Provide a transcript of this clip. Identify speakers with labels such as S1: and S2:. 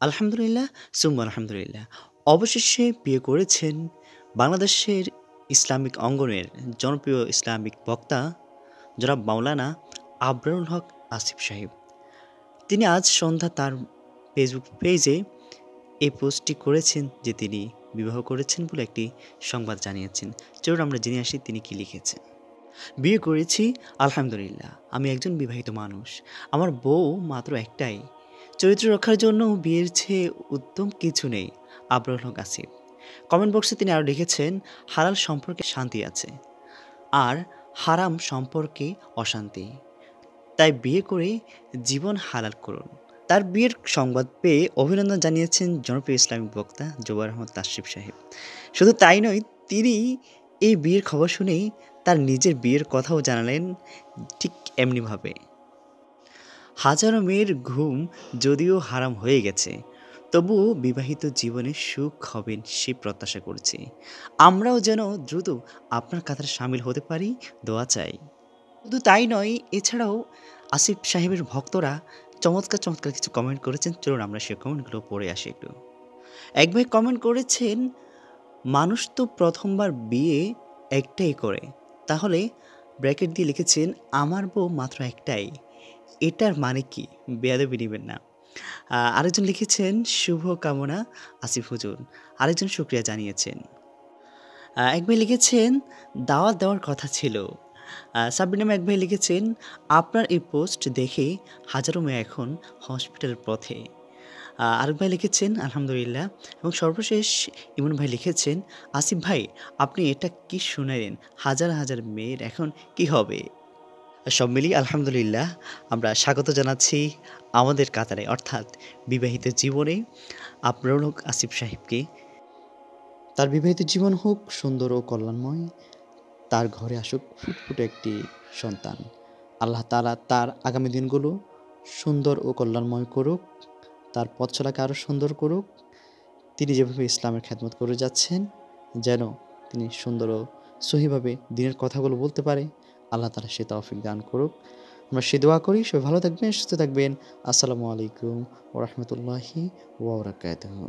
S1: আলহামদুলিল্লাহ, সুম্মা আলহামদুলিল্লাহ। অবশেষে বিয়ে করেছেন বাংলাদেশের ইসলামিক অঙ্গনের জনপ্রিয় ইসলামিক বক্তা জনাব মাওলানা আবরারুল হক আসিফ সাহেব। তিনি আজ সন্ধ্যা তার ফেসবুক পেজে এই পোস্টটি করেছেন যে তিনি বিবাহ করেছেন বলে একটি সংবাদ জানিয়েছেন। চলুন আমরা জেনে আসি তিনি কি লিখেছেন। বিয়ে করেছি আলহামদুলিল্লাহ। আমি একজন বিবাহিত মানুষ। আমার বউ মাত্র একটাই। চরিত্র রক্ষার জন্য বিয়ের চেয়ে উত্তম কিছু নেই। আবরার হক আসিফ। কমেন্ট বক্সে তিনি আরও লিখেছেন, হালাল সম্পর্কে শান্তি আছে, আর হারাম সম্পর্কে অশান্তি। তাই বিয়ে করে জীবন হালাল করুন। তার বিয়ের সংবাদ পেয়ে অভিনন্দন জানিয়েছেন জনপ্রিয় ইসলামিক বক্তা জোবায়ের আহমদ তাশরিফ সাহেব। শুধু তাই নয়, তিনি এই বিয়ের খবর শুনেই তার নিজের বিয়ের কথাও জানালেন ঠিক এমনিভাবে। হাজারো মেয়ের ঘুম যদিও হারাম হয়ে গেছে, তবুও বিবাহিত জীবনে সুখ হবেন সে প্রত্যাশা করছি। আমরাও যেন দ্রুত আপনার কাতারে শামিল হতে পারি, দোয়া চাই। শুধু তাই নয়, এছাড়াও আসিফ সাহেবের ভক্তরা চমৎকার চমৎকার কিছু কমেন্ট করেছেন। চলুন আমরা সেই কমেন্টগুলো পড়ে আসি একটু। এক ভাই কমেন্ট করেছেন, মানুষ তো প্রথমবার বিয়ে একটাই করে, তাহলে ব্র্যাকেট দিয়ে লিখেছেন আমার বউ মাত্র একটাই, এটার মানে কি? বেয়াদবি নেবেন না। আরেকজন লিখেছেন শুভ কামনা আসিফ হুজুর। আরেকজন শুকরিয়া জানিয়েছেন। এক ভাই লিখেছেন দাওয়াত দেওয়ার কথা ছিল। সাব্বির নামে এক ভাই লিখেছেন, আপনার এই পোস্ট দেখে হাজারো মেয়ে এখন হসপিটালের পথে। আরেক ভাই লিখেছেন আলহামদুলিল্লাহ। এবং সর্বশেষ ইমন ভাই লিখেছেন, আসিফ ভাই আপনি এটা কি শুনালেন, হাজার হাজার মেয়ের এখন কি হবে? সব মিলিয়ে আলহামদুলিল্লাহ আমরা স্বাগত জানাচ্ছি আমাদের কাতারে, অর্থাৎ বিবাহিত জীবনে আবরারুল হক আসিফ সাহেবকে। তার বিবাহিত জীবন হোক সুন্দর ও কল্যাণময়, তার ঘরে আসুক ফুটফুটে একটি সন্তান। আল্লাহ তাআলা তার আগামী দিনগুলো সুন্দর ও কল্যাণময় করুক, তার পথ চলাকে আরও সুন্দর করুক। তিনি যেভাবে ইসলামের খেদমত করে যাচ্ছেন, যেন তিনি সুন্দর ও সহিভাবে দিনের কথাগুলো বলতে পারে, আল্লাহ তাআলা সে তৌফিক দান করুক। আমরা সে দোয়া করি। সবাই ভালো থাকবেন, সুস্থ থাকবেন। আসসালামু আলাইকুম ওয়া রাহমাতুল্লাহি ওয়া বারাকাতুহু।